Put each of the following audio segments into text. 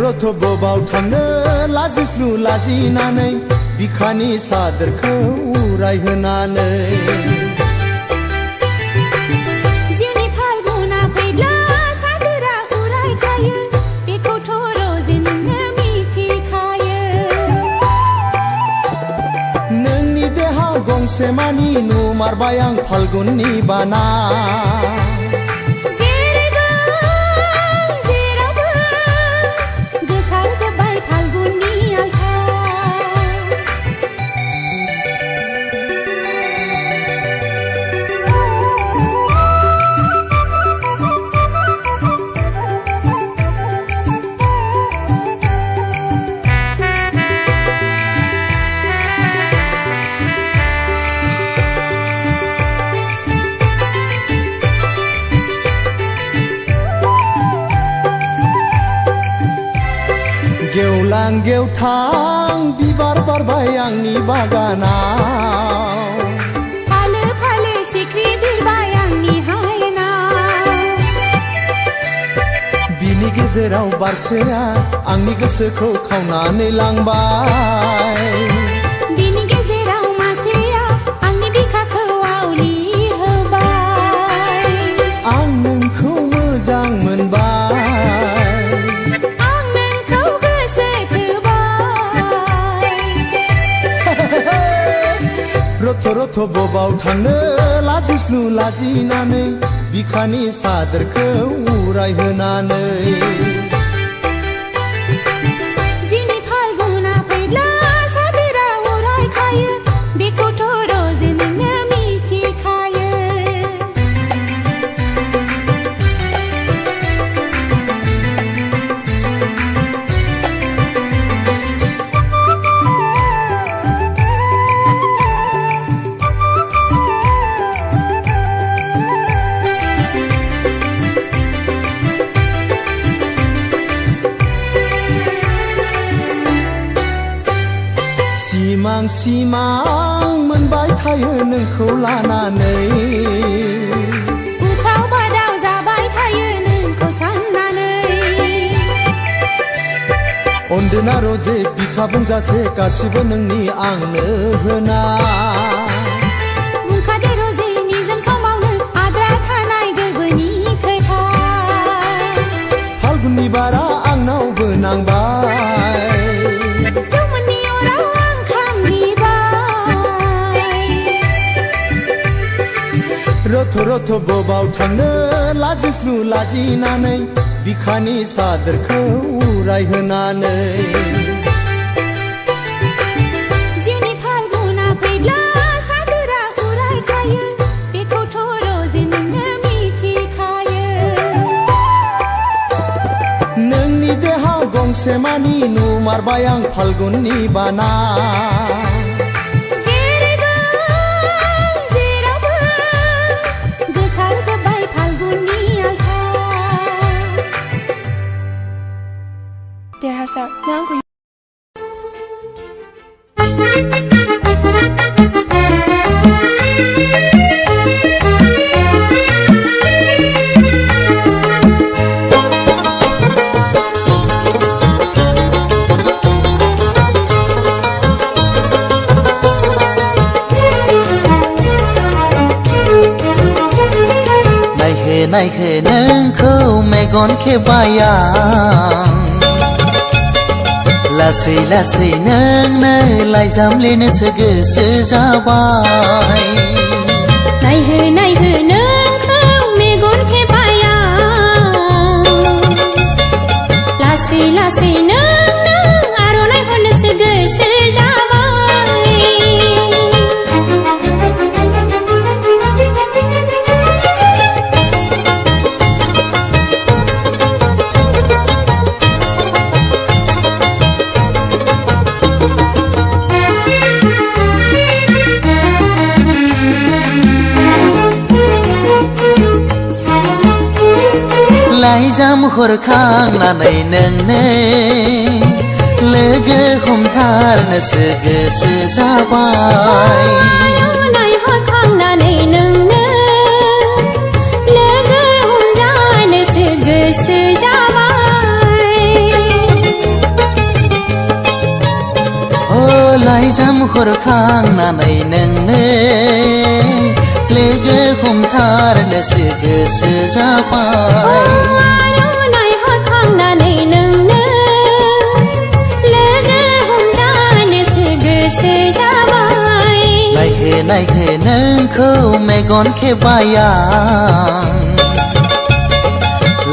रथ' बबाव थांनो लाजिस्लु लाजिनानै बिखानि सादोरखौ रायहोनानै जिउनि फाल्गुना फैब्ला सादोरा उरायखायो बेखौथ' रजेननो मिथिखायो नोंनि देहा गंसे मानि नुमारबाय आं फाल्गुननि बाना गेवलां गेवथां बिबार बारबाय आंनि बागानाव फालो फालो सिख्रि बिरबाय आंनि हायेनाव बिनि गेजेराव बारसेया आंनि गोसोखौ खावनानै लांबाय बिनि गेजेराव मासेया आंनि बिखाखौ आवलि होबाय आं नोंखौ मोजां मोनबाय रथ' बबाव थांनो लाजिस्लु लाजिनानै बिखानि सादोरखौ रायहोनानै जिउनि फाल्गुना फैब्ला सादोरा उरायखायो बेखौथ' रजेननो मिथिखायो सिमां सिमां मोनबाय थायो नोंखौ लानानै उसाव बादाव जाबाय थायो नोंखौ साननानै अनदोना रजे बिखा बुंजासे गासिबो नोंनि आंनो होना बुंखादो रजे निजोम समावनो आद्रा थानाय गोरबोनि खोथा फाल्गुननि बारा आंनावबो नांबाय रथ' बबाव थांनो लाजिस्लु लाजिनानै बिखानि सादोरखौ रायहोनानै जिउनि फाल्गुना फैब्ला सादोरा उरायखायो बेखौथ' रजेननो मिथिखायो नोंनि देहा गंसे मानि नुमारबाय आं फाल्गुननि बाना देरहासार नों आंखौ नायखो नोंखौ मेगन खेबबाय आं लासै लासै नोंनो लाइजाम लिरनोसो गोसो जाबाय नायहो नोंखौ मेगन खेबबाय आं लासै लासै नोंनो आर'नाइ हरनोसो गोसो जाबाय लाइजाम हरखांनानै नोंनो लोगो हमथारनोसो गोसो जाबाय आर'नाइ हरखांनानै नोंनो लोगो हमजानोसो गोसो जाबाय ओ लाइजाम हरखांनानै नोंनो लोगो हमथारनोसो गोसो जाबाय आर'नाइ हरखांनानै नोंनो लोगो हमजानोसो गोसो जाबाय नायहो नोंखौ मेगन खेबबाय आं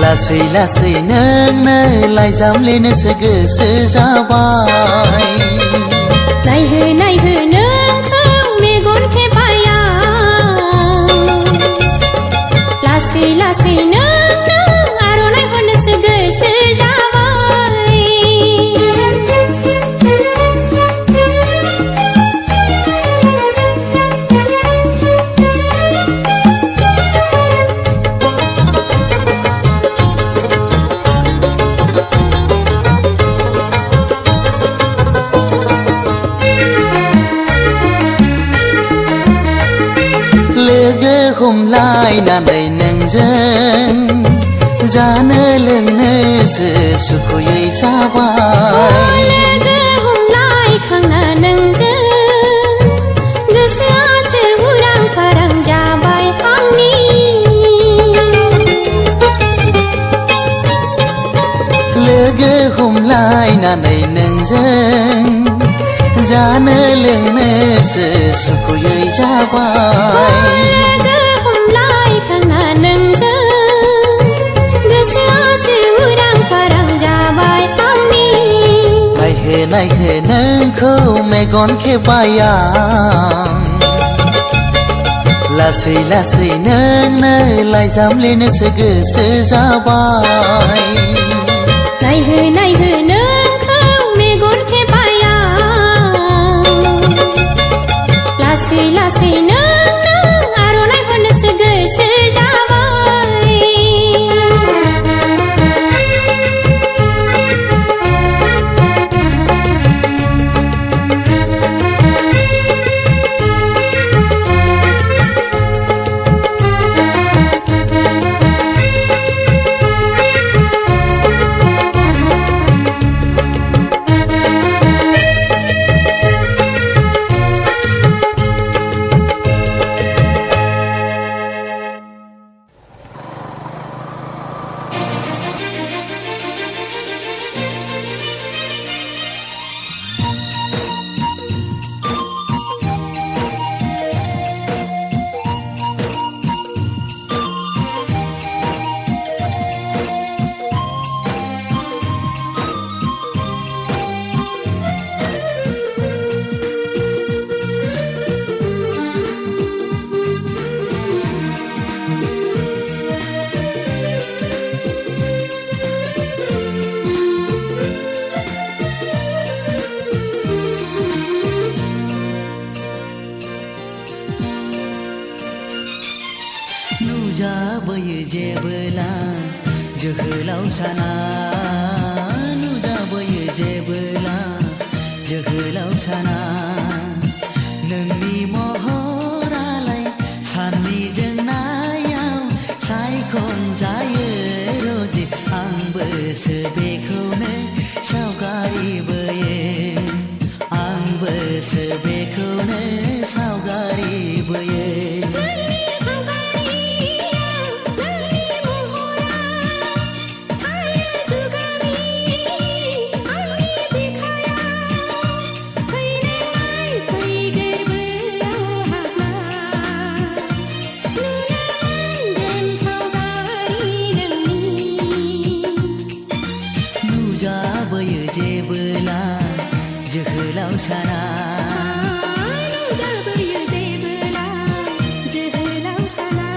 लासै लासै नोंनो लाइजाम लिरनोसो गोसो जाबाय नायहो नोंखौ मेगन खेबबाय आं लासै लासै नोंनो आर'नाइ हरनोसो गोसो जाबाय लोगो हमलायनानै नोंजों जानो लोंनोसो सुखुयै जाबाय लोगो हमलायखांना नोंजों गोसोआसो उरां फारां जाबाय आंनि लोगो हमलायनानै नोंजों जानो लोंनोसो सुखुयै जाबाय लोगो हमलायखांना नोंजों गोसोआसो उरां फारां जाबाय आंनि नायहो नोंखौ मेगन खेबबाय आं लासै लासै नोंनो लाइजाम लिरनोसो गोसो जाबाय नायहो नोंखौ मेगन खेबबाय आं लासै लासै नोंनो आर'नाइ हरनोसो गोसो जाबाय नुजाबोयो जेबोला जोहोलाव साना नुजाबोयो जेबोला जोहोलाव साना नोंनि महरालाय साननि जोंनायाव सायखं जायो रजे आंबोसो बेखौनो सावगारि बोयो आंबोसो बेखौनो सावगारि बोयो नुजाबोयो जेबोला जोहोलाव साना नुजाबोयो जेबोला जोहोलाव साना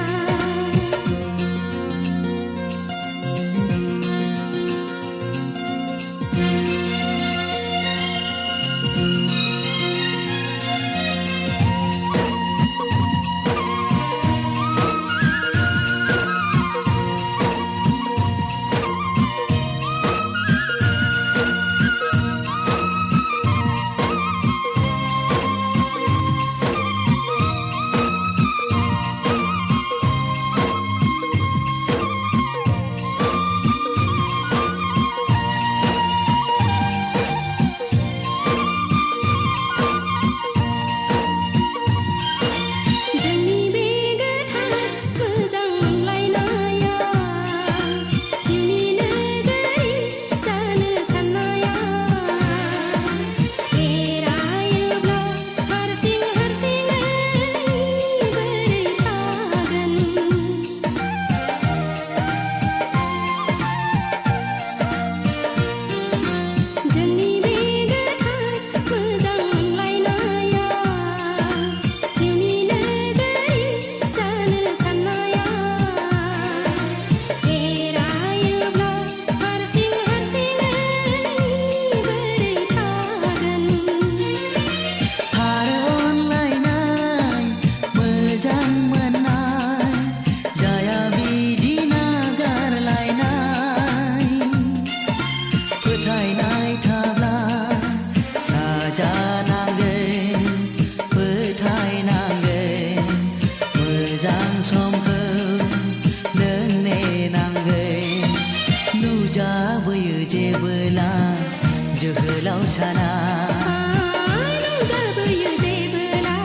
नाजानांगोन फोथायनांगोन मोजां समखौ नों नेनांगोन नुजाबोयो जेबोला जोहोलाव साना नुजाबोयो जेबोला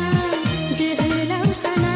जोहोलाव साना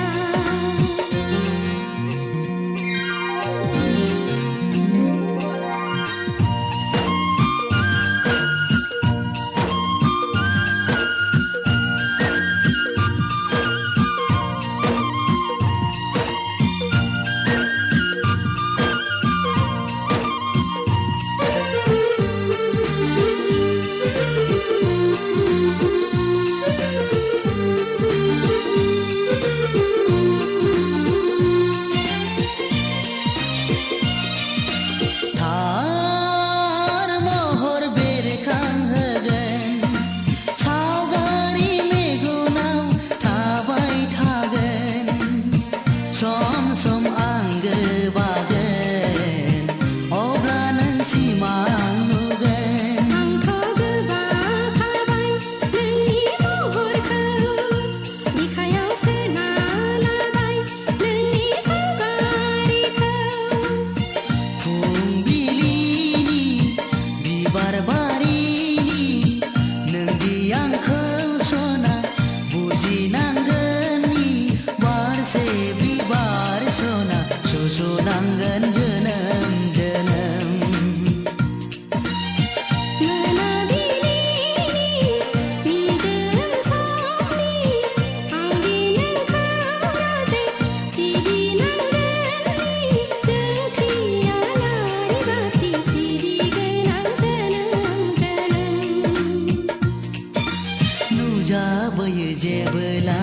नुजाबोयो जेबोला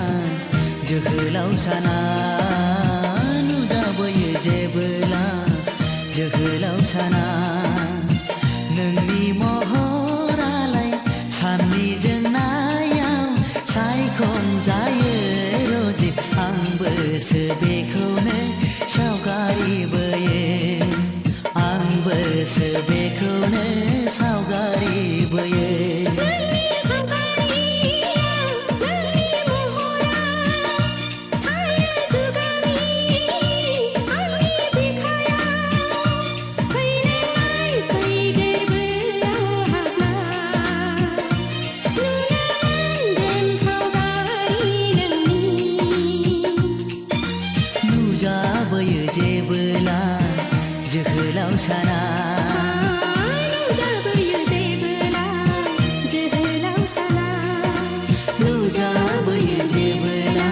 जोहोलाव साना नुजाबोयो जेबोला जोहोलाव साना नोंनि महरालाय साननि जोंनायाव सायख'जायो रजे आंबोसो बेखौनो सावगारि बोयो आंबोसो बेखौनो सावगारि बोयो नुजाबोयो जेबोला जोहोलाव साना नुजाबोयो जेबोला जोहोलाव साना नुजाबोयो जेबोला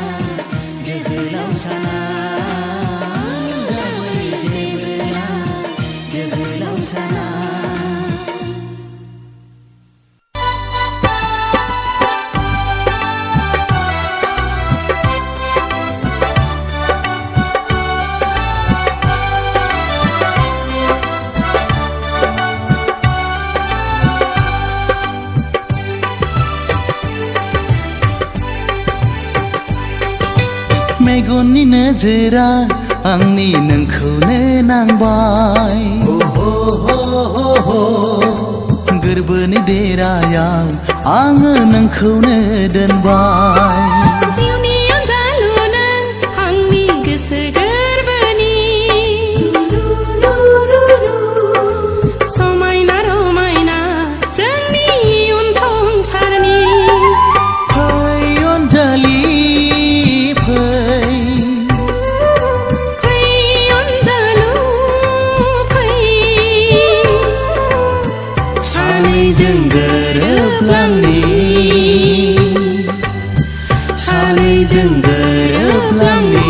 जोहोलाव साना नुजाबोयो जेबोला जोहोलाव साना मेगननि नोजोरा आंनि नोंखौनो नांबाय गोरबोनि देरायाव आङो नोंखौनो दोनबाय जिउनि अनजालु नों आंनि गोसो गोरबोनि समायना रमायना जोंनि इयुन संसारनि फै अनजालि सानैजों गोरोबलांनि सानैजों गोरोबलांनि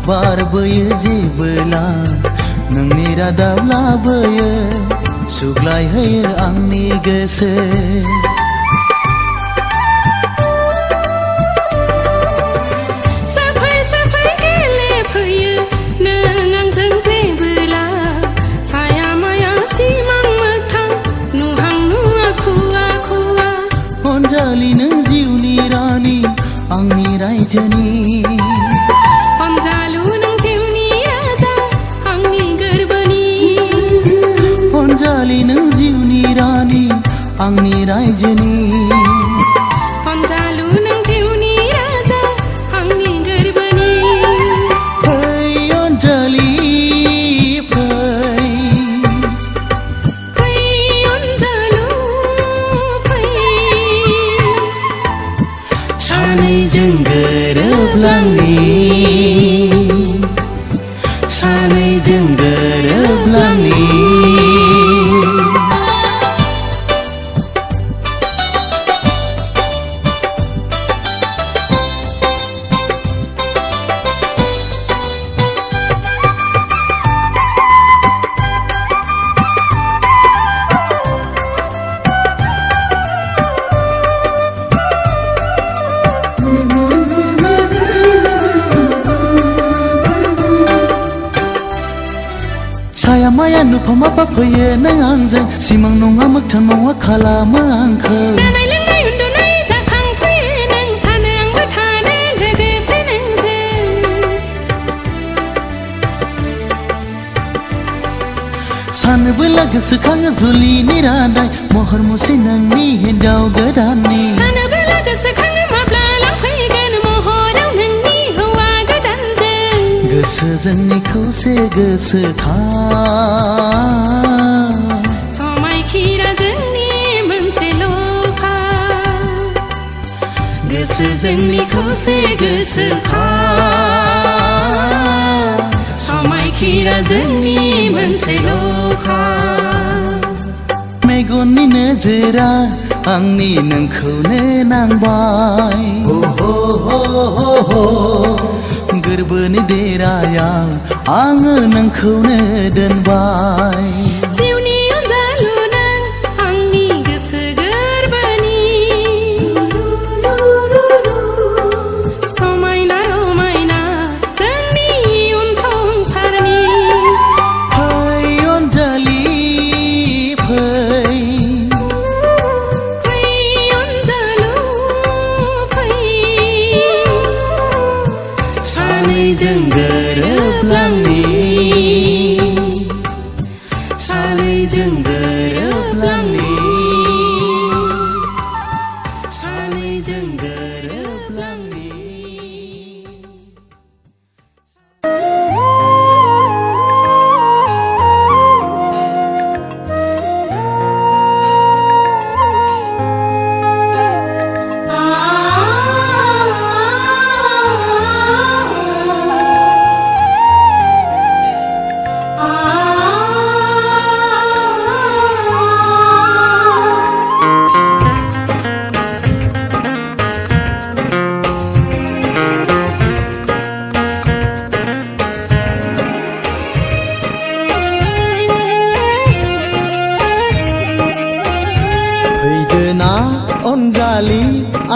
बारबोयो जेबोला नोंनि रादाब लाबोयो सुग्लाय होयो आंनि गोसो साफाय साफाय गेलेफैयो नों आंजों जेबोला साया माया सिमां मोगथां नुहां नुवा खुवा खुवा अनजालि नों जिउनि रानि आंनि रायजोनि अनजालु नों जिउनि राजा आंनि गोरबोनि अनजालि नों जिउनि रानि आंनि रायजोनि अनजालु नों जिउनि राजा आंनि गोरबोनि फै अनजालि फै फै अनजालु फै सानैजों गोरोबलांनि सानैजों गोरोबलांनि साया माया नुफामा फैयो नों आंजों सिमां नङा मोगथां नङा खालामो आंखौ जानाय लोंनाय उन्दुनाय जाखांफैयो नों सानो आंबो थानो लोगोसे नोंजों सानोबोला गोसोखाङो जुलिनि रादाय महर मुस्रि नोंनि हिन्जाव गोदाननि सानोबोला गोसोखाङो माब्ला लांफैगोन महराव नोंनि हौवा गोदानजों गोसो जोंनि खौसे गोसोखां समायखिरा जोंनि मोनसेल'खा गोसो जोंनि खौसे गोसोखां समायखिरा जोंनि मोनसेल'खा मेगननि नोजोरा आंनि नोंखौनो नांबाय गोरबोनि देरायाव आङो नोंखौनो दोनबाय जिउनि अनजालु नों आंनि गोसो गोरबोनि समायना रमायना जोंनि इयुन संसारनि फै अनजालि फै फै अनजालु फै सानैजों गोरोबलांनि सानैजों गोरोबलांनि सानैजों गोरोबलांनि फैदोना अनजालि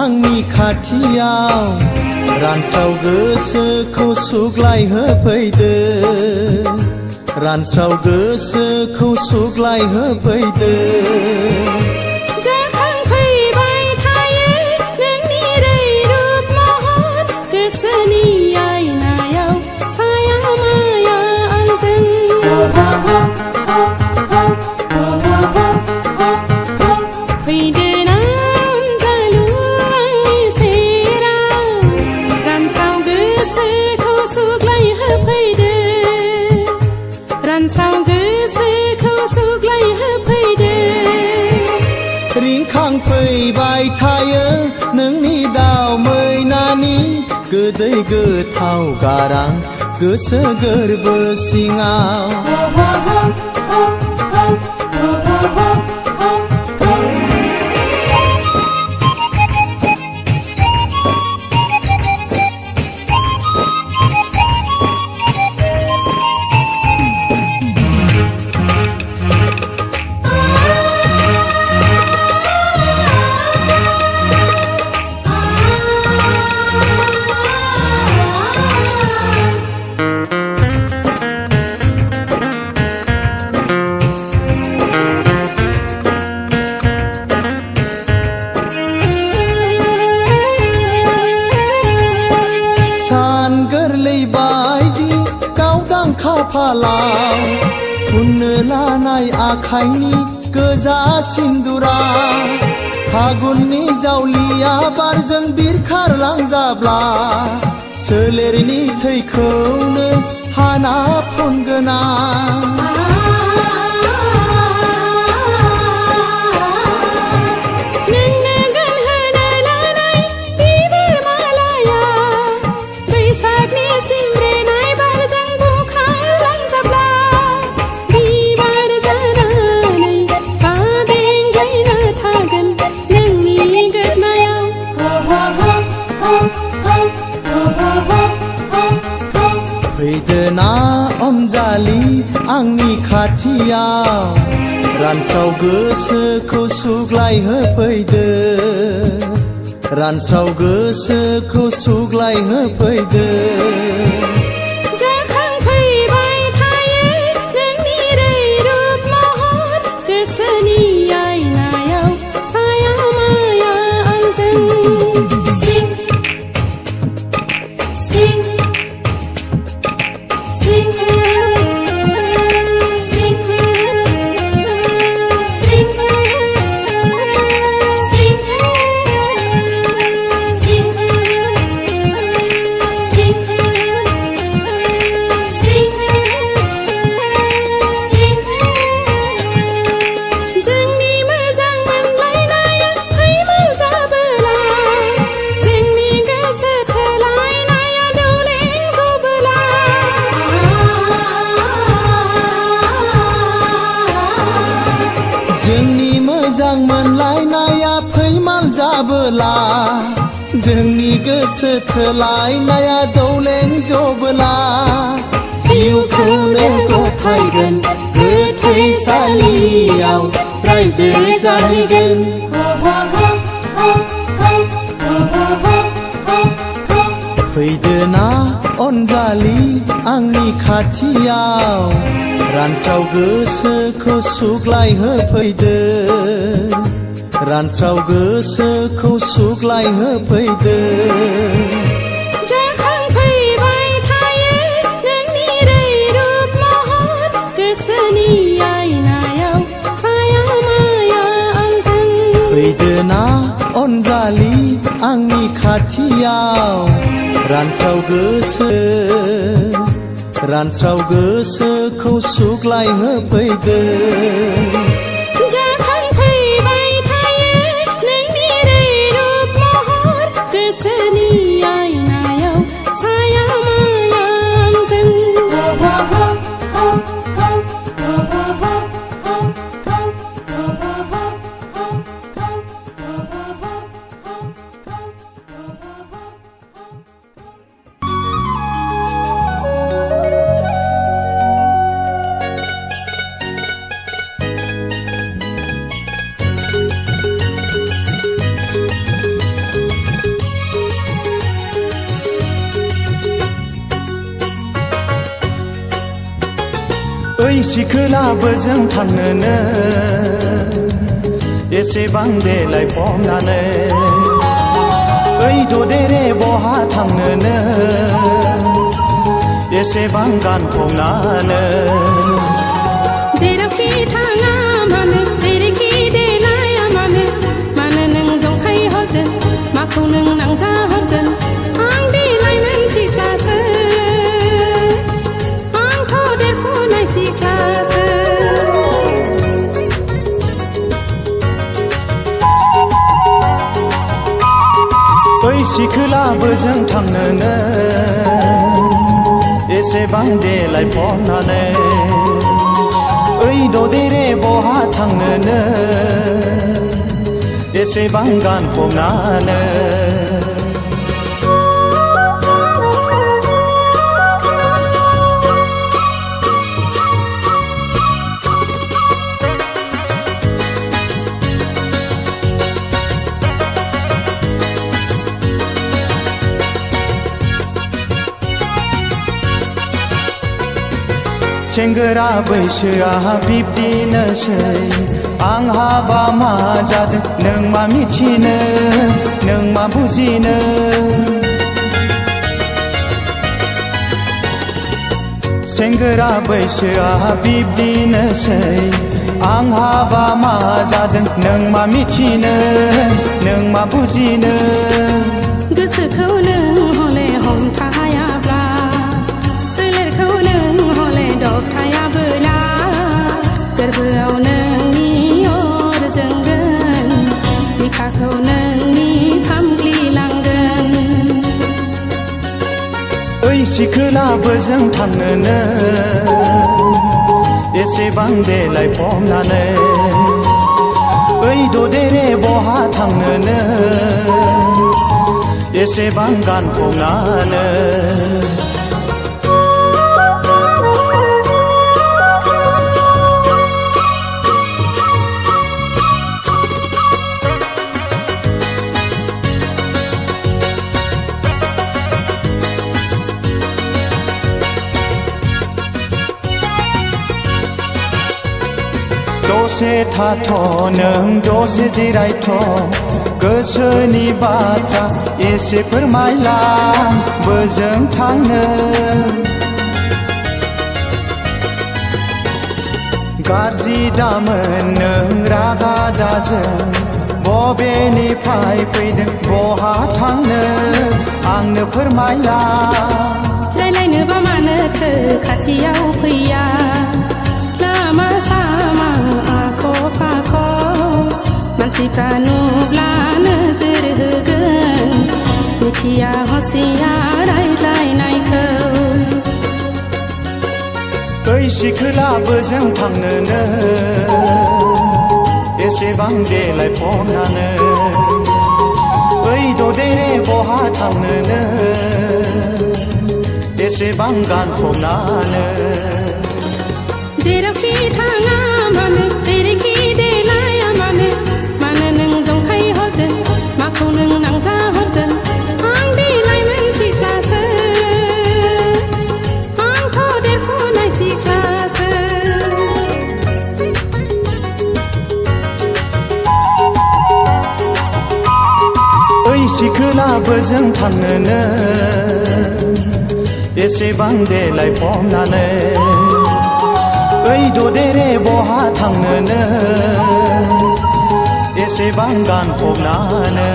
आंनि खाथियाव रानस्राव गोसोखौ सुग्लायहोफैदो रानस्राव गोसोखौ सुग्लायहोफैदो जाखांफैबाय थायो नोंनि रैरुब महर गोसोनि आयनायाव साया माया आंजों फैदोना अनजालु आंनि सेराव रानस्राव गोसोखौ सुग्लायहोफैदो रानस्राव गोसोखौ सुग्लायहोफैदो रिंखांफैबाय थायो नोंनि दाव मैनानि गोदै गोथाव गारां गोसो गोरबो सिङाव खाफालाव फुननो लानाय आखाइनि गोजा सिन्दुरा फागुननि जावलिया बारजों बिरखारलांजाब्ला सोलेरनि थैखौनो हाना फुनगोना फैदोना अनजालि आंनि खाथियाव रानस्राव गोसोखौ सुग्लायहोफैदो रानस्राव गोसोखौ सुग्लायहोफैदो जाखांफैबाय थायो नोंनि रैरुब महर गोसोनि आयनायाव साया माया आंजों जोंनि मोजां मोनलायनाया फैमाल जाबोला जोंनि गोसो थोलायनाया दौलें जबोला जिउखौनो गथायगोन गोथैसालियाव रायजो जाहैगोन फैदोना अनजालि आंनि खाथियाव रानस्राव गोसोखौ सुग्लायहोफैदो रानस्राव गोसोखौ सुग्लायहोफैदो जाखांफैबाय थायो नोंनि रैरुब महर गोसोनि आयनायाव साया माया आंजों फैदोना अनजालि आंनि खाथियाव रानस्राव गोसोखौ सुग्लायहोफैदो जाखांफैबाय थायो नोंनि रैरुब महर गोसोनि आयनायाव साया माया आंजों ओइ सिखोलाबो जों थांनोनो एसेबां देलायफबनानै ओइ ददेरे बहा थांनोनो एसेबां गानफबनानै जेरावखि थाङा मानो जेरैखि देलाया मानो नों जंखायहरदों माखौ नों नांजाहरदों आं देलायनाय सिख्लासो आंथ' देरफुनाय सिख्लासो ओइ सिखोलाबो जों थांनोनो एसेबां देलायफबनानै ओइ ददेरे बहा थांनोनो एसेबां गानफबनानै सेंग्रा बैसोआ बिब्दिनोसै आं हाबा मा जादों नों मा मिथिनो नों मा बुजिनो सेंग्रा बैसोआ बिब्दिनोसै आं हाबा मा जादों नों मा मिथिनो नों मा बुजिनो गोसोखौ नों हले हमथायाब्ला सोलेरखौ नों हले दबथायाबोला गोरबोआव नोंनि अर जोंगोन बिखाखौ नोंनि फामग्लिलांगोन ओइ सिखोलाबो जों थांनोनो एसेबां देलाय फमनानै ओइ ददेरे बहा थांनोनो एसेबां गानफबनानै दसे थाथ' नों दसे जिरायथ' गोसोनि बाथ्रा एसे फोरमायलां बोजों थांनो गाज्रि दामोन नों रागा दाजों बबेनिफ्राय फैदों बहा थांनो आंनो फोरमायलां रायलायनोबा मानोथो खाथियाव फैया लामा सामा आख' फाख' मानसिफ्रा नुब्ला नोजोर होगोन मिथिया हसिया रायज्लायनायखौ ओइ सिखोलाबो जों थांनोनो एसेबां देलाय फमनानै ओइ ददेरे बहा थांनोनो एसेबां गानफबनानै जेरावखि थाङा मानो जेरैखि देलाया मानो मानो नों जंखाय हरदों माखौ नों नांजा हरदों आं देलायनाय सिख्लासो आंथ' देरफुनाय सिख्लासो ओइ सिखोलाबो जों थांनोनो एसेबां देलाय फमनानै ओइ ददेरे बहा थांनोनो एसेबां गानफबनानै